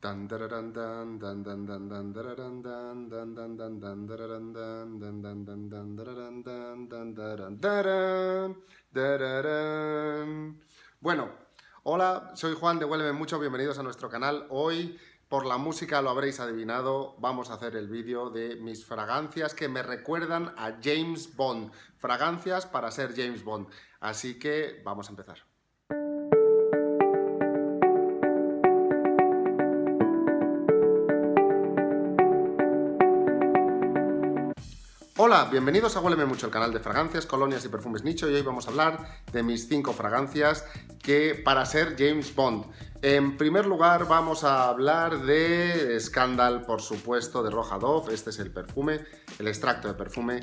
Dan, dararan, dan, dan, dan, dan, dan, dararan, dan, dan, dan, dan, dan, dararan, dan, dan, dan, dan, dan, dararan, dan, dan, daran, daran, dararán. Bueno, hola, soy Juan, devuélveme mucho, bienvenidos a nuestro canal. Hoy, por la música lo habréis adivinado, vamos a hacer el vídeo de mis fragancias que me recuerdan a James Bond. Fragancias para ser James Bond. Así que vamos a empezar. Hola, bienvenidos a Huéleme Mucho, el canal de fragancias, colonias y perfumes nicho, y hoy vamos a hablar de mis 5 fragancias que para ser James Bond. En primer lugar vamos a hablar de Scandal, por supuesto, de Roja Dove. Este es el perfume, el extracto de perfume.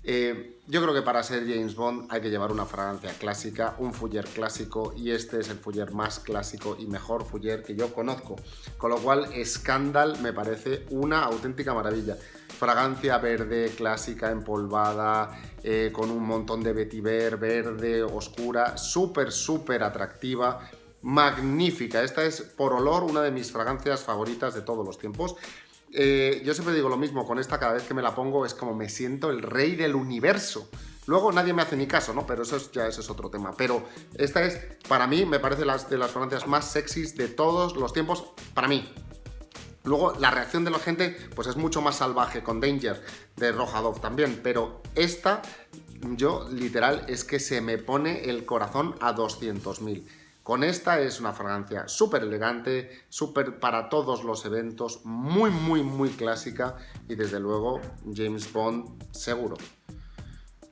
Yo creo que para ser James Bond hay que llevar una fragancia clásica, un fougère clásico, y este es el fougère más clásico y mejor fougère que yo conozco, con lo cual Scandal me parece una auténtica maravilla. Fragancia verde, clásica, empolvada, con un montón de vetiver, verde, oscura, súper atractiva, magnífica. Esta es, por olor, una de mis fragancias favoritas de todos los tiempos. Yo siempre digo lo mismo con esta, cada vez que me la pongo es como me siento el rey del universo. Luego nadie me hace ni caso, ¿no? Pero eso es otro tema. Pero esta es, para mí, me parece de las fragancias más sexys de todos los tiempos, para mí. Luego la reacción de la gente pues es mucho más salvaje con Danger de Roja Dove también, pero esta yo literal es que se me pone el corazón a 200.000. Con esta es una fragancia súper elegante, súper para todos los eventos, muy clásica y desde luego James Bond seguro.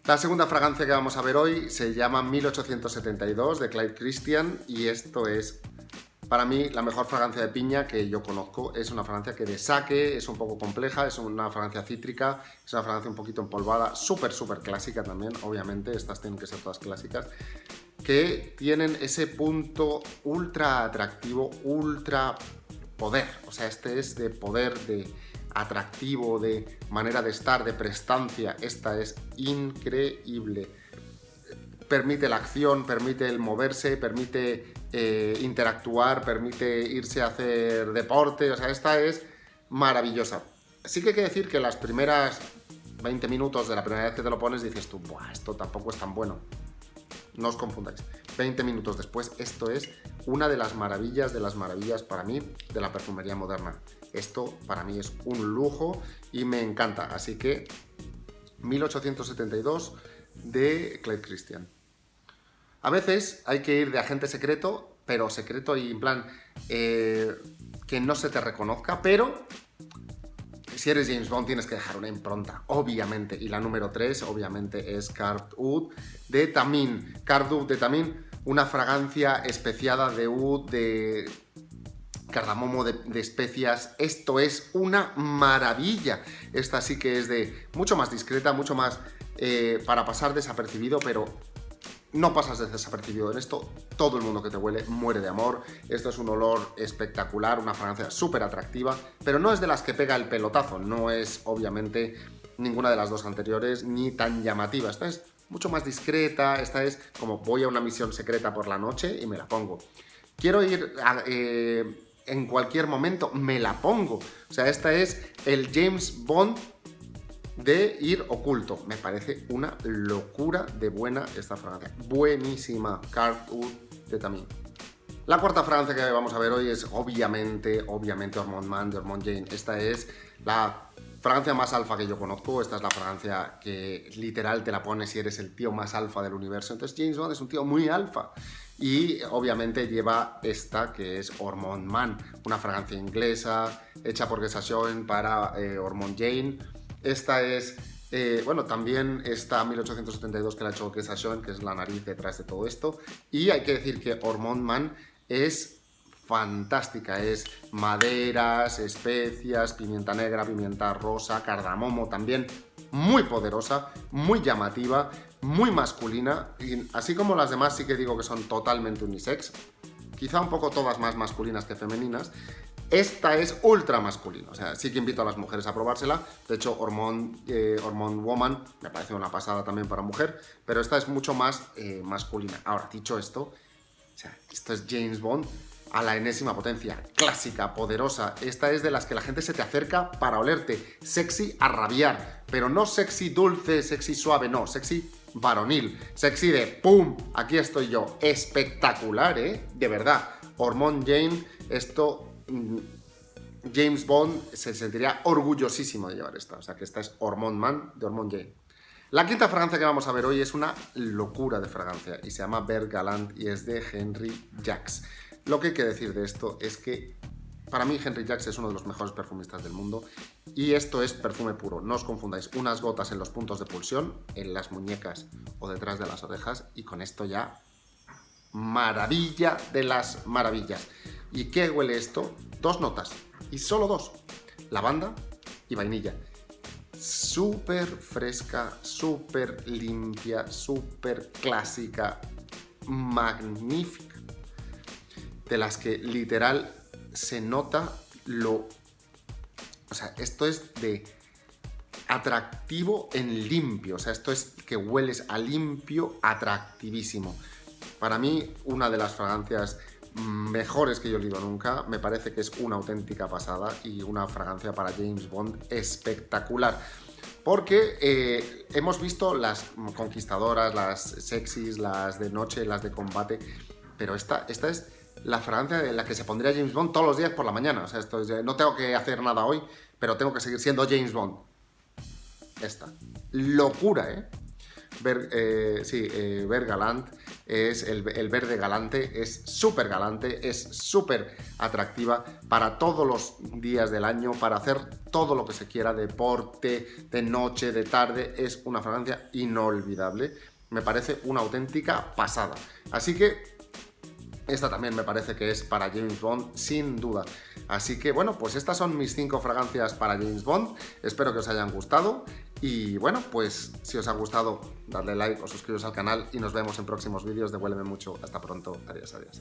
La segunda fragancia que vamos a ver hoy se llama 1872 de Clyde Christian y esto es para mí la mejor fragancia de piña que yo conozco. Es una fragancia que de saque, es un poco compleja, es una fragancia cítrica, es una fragancia un poquito empolvada, súper clásica también, obviamente, estas tienen que ser todas clásicas, que tienen ese punto ultra atractivo, ultra poder. O sea, este es de poder, de atractivo, de manera de estar, de prestancia. Esta es increíble. Permite la acción, permite el moverse, permite interactuar, permite irse a hacer deporte. O sea, esta es maravillosa. Sí que hay que decir que las primeras 20 minutos de la primera vez que te lo pones dices tú, buah, esto tampoco es tan bueno. No os confundáis. 20 minutos después, esto es una de las maravillas para mí de la perfumería moderna. Esto para mí es un lujo y me encanta. Así que 1872 de Clyde Christian. A veces hay que ir de agente secreto, pero secreto y en plan que no se te reconozca, pero si eres James Bond tienes que dejar una impronta, obviamente. Y la número 3, obviamente, es Card Oud de Tamin. Card Oud de Tamin, una fragancia especiada de oud, de cardamomo, de especias. Esto es una maravilla. Esta sí que es de mucho más discreta, mucho más para pasar desapercibido, pero no pasas desapercibido en esto. Todo el mundo que te huele muere de amor. Esto es un olor espectacular, una fragancia súper atractiva, pero no es de las que pega el pelotazo. No es, obviamente, ninguna de las dos anteriores, ni tan llamativa. Esta es mucho más discreta. Esta es como voy a una misión secreta por la noche y me la pongo. Quiero ir en cualquier momento, me la pongo. O sea, esta es el James Bond de ir oculto. Me parece una locura de buena esta fragancia. Buenísima. Card Oud de Tamin. La cuarta fragancia que vamos a ver hoy es obviamente Hormone Man de Hormone Jane. Esta es la fragancia más alfa que yo conozco. Esta es la fragancia que literal te la pones si eres el tío más alfa del universo. Entonces James Bond es un tío muy alfa. Y obviamente lleva esta que es Hormone Man, una fragancia inglesa hecha por Guerlain para Hormone Jane. Esta es, bueno, también esta 1872 que la ha hecho Guerlain, que es la nariz detrás de todo esto. Y hay que decir que Hormone Man es fantástica, es maderas, especias, pimienta negra, pimienta rosa, cardamomo también, muy poderosa, muy llamativa, muy masculina, y así como las demás sí que digo que son totalmente unisex, quizá un poco todas más masculinas que femeninas. Esta es ultra masculina, o sea, sí que invito a las mujeres a probársela. De hecho, Hormone Woman me parece una pasada también para mujer, pero esta es mucho más masculina. Ahora, dicho esto, o sea, esto es James Bond a la enésima potencia, clásica, poderosa. Esta es de las que la gente se te acerca para olerte. Sexy a rabiar, pero no sexy dulce, sexy suave, no, sexy varonil. Sexy de ¡pum! Aquí estoy yo. Espectacular, ¿eh? De verdad. Hormone Jane, esto... James Bond se sentiría orgullosísimo de llevar esta. O sea que esta es Hormone Man de Hormone Jane. La quinta fragancia que vamos a ver hoy es una locura de fragancia y se llama Vert Galant y es de Henry Jacques. Lo que hay que decir de esto es que para mí Henry Jacques es uno de los mejores perfumistas del mundo y esto es perfume puro, no os confundáis, unas gotas en los puntos de pulsión, en las muñecas o detrás de las orejas y con esto ya maravilla de las maravillas. ¿Y qué huele esto? 2 notas y solo 2, lavanda y vainilla. Súper fresca, súper limpia, súper clásica, magnífica. De las que literal se nota lo... O sea, esto es de atractivo en limpio. O sea, esto es que hueles a limpio, atractivísimo. Para mí, una de las fragancias mejores que yo he olido nunca. Me parece que es una auténtica pasada y una fragancia para James Bond espectacular. Porque hemos visto las conquistadoras, las sexys, las de noche, las de combate, pero esta es la fragancia de la que se pondría James Bond todos los días por la mañana. O sea, esto es, no tengo que hacer nada hoy, pero tengo que seguir siendo James Bond. Esta. Locura, ¿eh? Vert Galant es el verde galante, es súper galante, es súper atractiva para todos los días del año, para hacer todo lo que se quiera, deporte, de noche, de tarde. Es una fragancia inolvidable, me parece una auténtica pasada. Así que esta también me parece que es para James Bond, sin duda. Así que bueno, pues estas son mis 5 fragancias para James Bond. Espero que os hayan gustado. Y bueno, pues si os ha gustado, dadle like o suscribiros al canal y nos vemos en próximos vídeos de Huéleme Mucho. Hasta pronto. Adiós, adiós.